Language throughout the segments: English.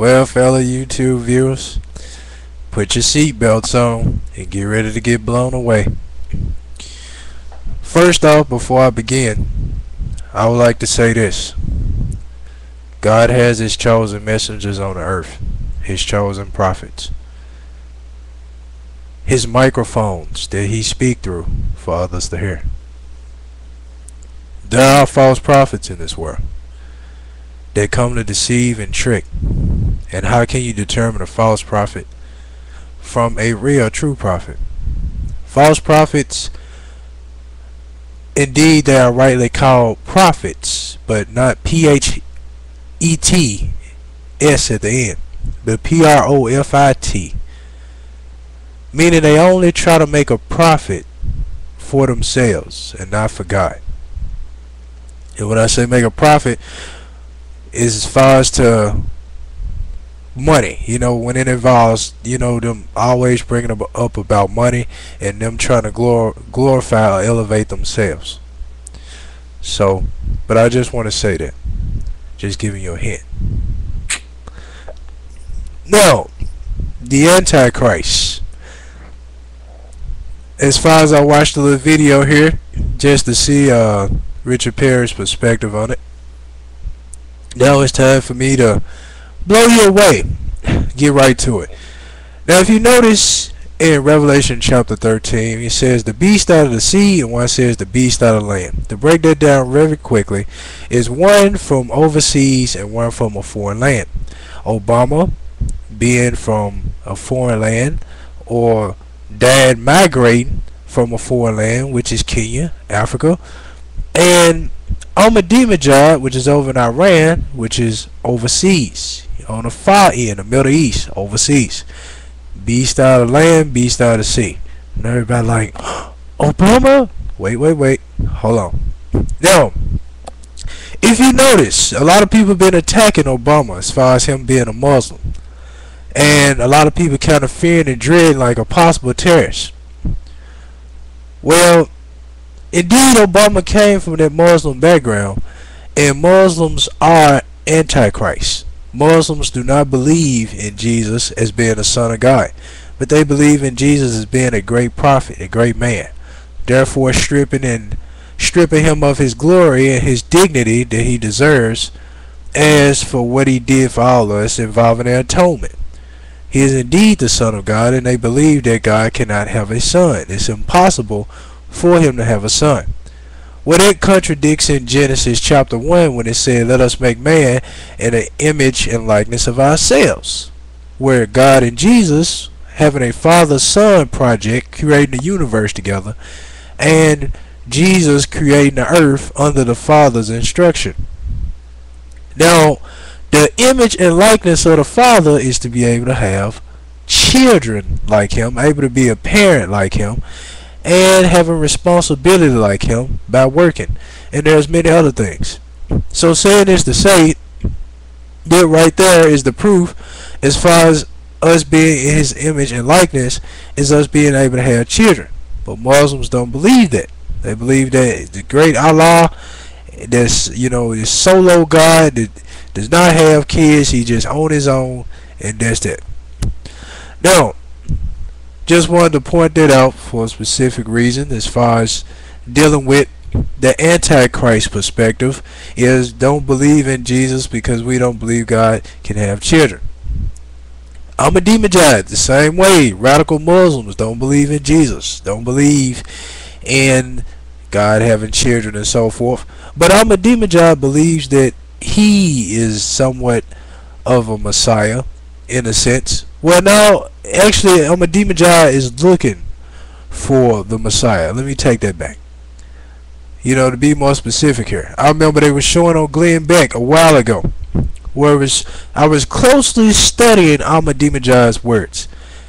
Well, fellow YouTube viewers, put your seatbelts on and get ready to get blown away. First off, before I begin, I would like to say this. God has His chosen messengers on the earth, His chosen prophets, His microphones that He speak through for others to hear. There are false prophets in this world that come to deceive and trick. And how can you determine a false prophet from a real true prophet? False prophets, indeed, they are rightly called prophets, but not P-H-E-T-S at the end, but P-R-O-F-I-T, meaning they only try to make a profit for themselves and not for God. And when I say make a profit, is as far as to money, when it involves, them always bringing up about money and them trying to glorify or elevate themselves. So, but I just want to say that, just giving you a hint. Now, the Antichrist. As far as I watched the little video here, just to see Richard Perry's perspective on it. Now it's time for me to blow you away. Get right to it. Now, if you notice in Revelation chapter 13, it says the beast out of the sea, and one says the beast out of land. To break that down very quickly, is one from overseas and one from a foreign land. Obama being from a foreign land, or dad migrating from a foreign land, which is Kenya, Africa, and Ahmadinejad, which is over in Iran, which is overseas, on the far end, the Middle East, overseas. Beast out of land, beast out of sea. And everybody like, Obama? Wait, hold on. Now, if you notice, a lot of people have been attacking Obama as far as him being a Muslim, and a lot of people kind of fearing and dreading like a possible terrorist. Well, indeed, Obama came from that Muslim background, and Muslims are Antichrist. Muslims do not believe in Jesus as being the Son of God, but they believe in Jesus as being a great prophet, a great man. Therefore, stripping him of his glory and his dignity that he deserves, as for what he did for all of us involving their atonement. He is indeed the Son of God, and they believe that God cannot have a son. It's impossible for him to have a son. Well, that contradicts in Genesis chapter 1 when it said, let us make man in an image and likeness of ourselves, where God and Jesus having a father-son project, creating the universe together, and Jesus creating the earth under the Father's instruction. Now, the image and likeness of the Father is to be able to have children like him, able to be a parent like him, and having responsibility like him by working. And there's many other things. So saying this to say that right there is the proof, as far as us being in his image and likeness, is us being able to have children. But Muslims don't believe that. They believe that the great Allah, that's, is solo God that does not have kids, he just on his own, and that's that. Now, just wanted to point that out for a specific reason, as far as dealing with the Antichrist perspective, is don't believe in Jesus because we don't believe God can have children. Ahmadinejad, the same way. Radical Muslims don't believe in Jesus, don't believe in God having children and so forth. But Ahmadinejad believes that he is somewhat of a Messiah in a sense. Well, now, actually, Ahmadinejad is looking for the Messiah. Let me take that back. To be more specific here. I remember they were showing on Glenn Beck a while ago, where I was closely studying Ahmadinejad's words.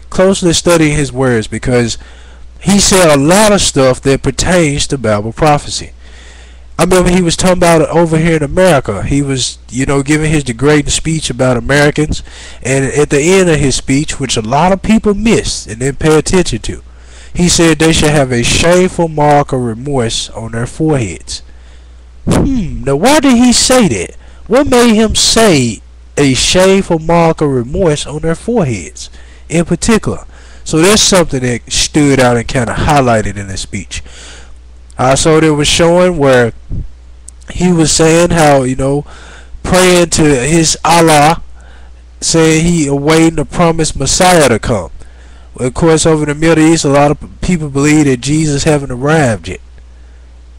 Closely studying his words, because he said a lot of stuff that pertains to Bible prophecy. I remember he was talking about it over here in America. He was, giving his degrading speech about Americans. And at the end of his speech, which a lot of people miss and didn't pay attention to, he said they should have a shameful mark of remorse on their foreheads. Now why did he say that? What made him say a shameful mark of remorse on their foreheads in particular. So that's something that stood out and kind of highlighted in his speech. Also, they was showing where he was saying how, praying to his Allah, saying he awaiting the promised Messiah to come. Well, of course, over in the Middle East, a lot of people believe that Jesus haven't arrived yet.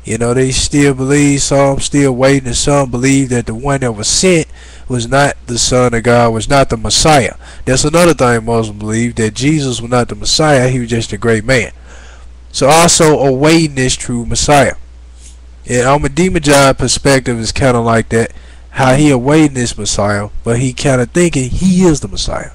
They still believe, some still waiting, and some believe that the one that was sent was not the Son of God, was not the Messiah. That's another thing Muslims believe, that Jesus was not the Messiah, he was just a great man. So also awaiting this true Messiah. And Ahmadinejad's perspective is kind of like that, how he awaiting this Messiah, but he kind of thinking he is the Messiah.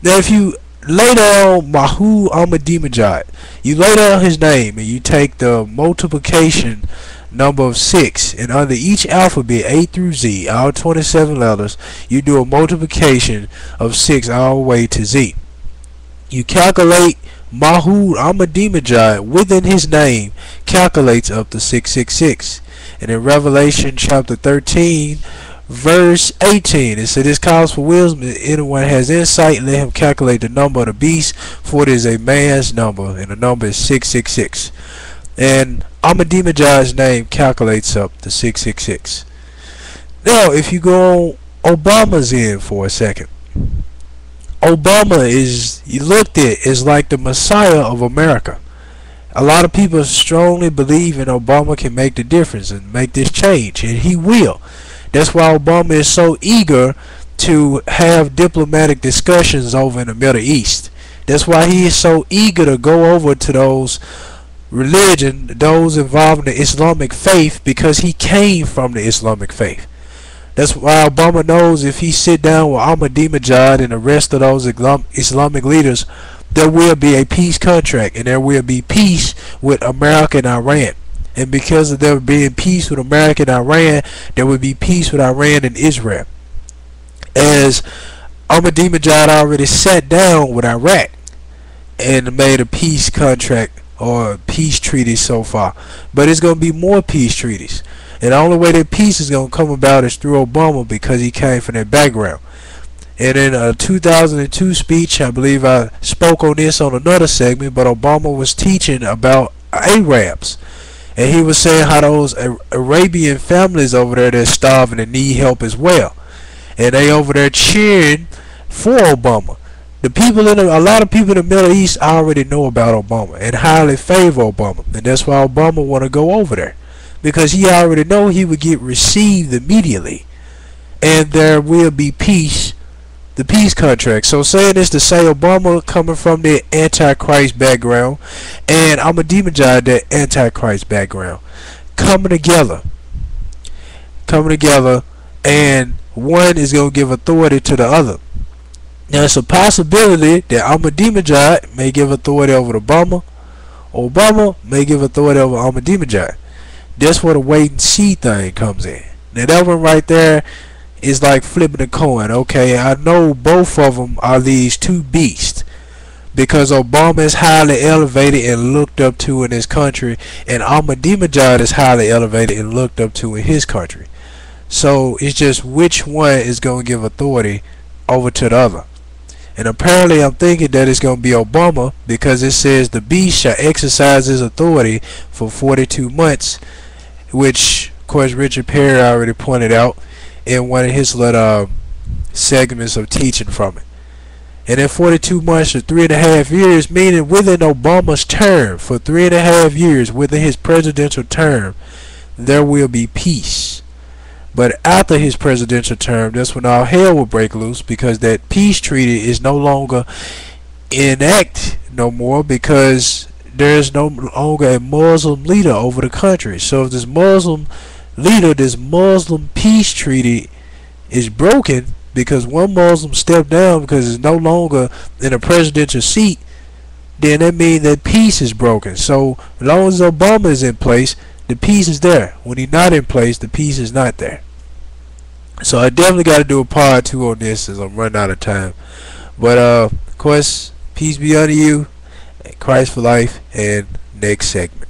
Now if you lay down Mahmoud Ahmadinejad, you lay down his name and you take the multiplication number of 6, and under each alphabet A through Z, all 27 letters, you do a multiplication of 6 all the way to Z. You calculate Mahmoud Ahmadinejad within his name calculates up to 666. And in Revelation chapter 13 verse 18, it said, "This calls for wisdom. If anyone has insight, let him calculate the number of the beast, for it is a man's number, and the number is 666. And Ahmadinejad's name calculates up to 666. Now, if you go on Obama's end for a second, Obama is looked at as like the Messiah of America. A lot of people strongly believe in Obama can make the difference and make this change, and he will. That's why Obama is so eager to have diplomatic discussions over in the Middle East. That's why he is so eager to go over to those religion, those involved in the Islamic faith, because he came from the Islamic faith. That's why Obama knows if he sit down with Ahmadinejad and the rest of those Islamic leaders, there will be a peace contract, and there will be peace with America and Iran. And because of there being peace with America and Iran, there will be peace with Iran and Israel. As Ahmadinejad already sat down with Iraq and made a peace contract or peace treaty so far. But it's going to be more peace treaties. And the only way that peace is going to come about is through Obama, because he came from that background. And in a 2002 speech, I believe I spoke on this on another segment, but Obama was teaching about Arabs. And he was saying how those Arabian families over there, they're starving and need help as well. And they over there cheering for Obama. The people a lot of people in the Middle East already know about Obama and highly favor Obama. And that's why Obama want to go over there, because he already know he would get received immediately. And there will be peace, the peace contract. So saying this to say Obama coming from the Antichrist background and Ahmadinejad, that Antichrist background, coming together, and one is going to give authority to the other. Now it's a possibility that Ahmadinejad may give authority over Obama, or Obama may give authority over Ahmadinejad. That's where the wait and see thing comes in. Now that one right there is like flipping a coin. Okay, I know both of them are these two beasts, because Obama is highly elevated and looked up to in his country, and Ahmadinejad is highly elevated and looked up to in his country. So it's just which one is going to give authority over to the other. And apparently I'm thinking that it's going to be Obama, because it says the beast shall exercise his authority for 42 months, which of course Richard Perry already pointed out in one of his little segments of teaching from it. And in 42 months or 3.5 years, meaning within Obama's term, for 3.5 years within his presidential term, there will be peace. But after his presidential term, that's when all hell will break loose, because that peace treaty is no longer in act no more, because there is no longer a Muslim leader over the country. So if this Muslim leader, this Muslim peace treaty is broken because one Muslim stepped down because it's no longer in a presidential seat, then that means that peace is broken. So as long as Obama is in place, the peace is there. When he's not in place, the peace is not there. So I definitely got to do a part 2 on this, as I'm running out of time. But of course, peace be unto you, Christ for life, and next segment.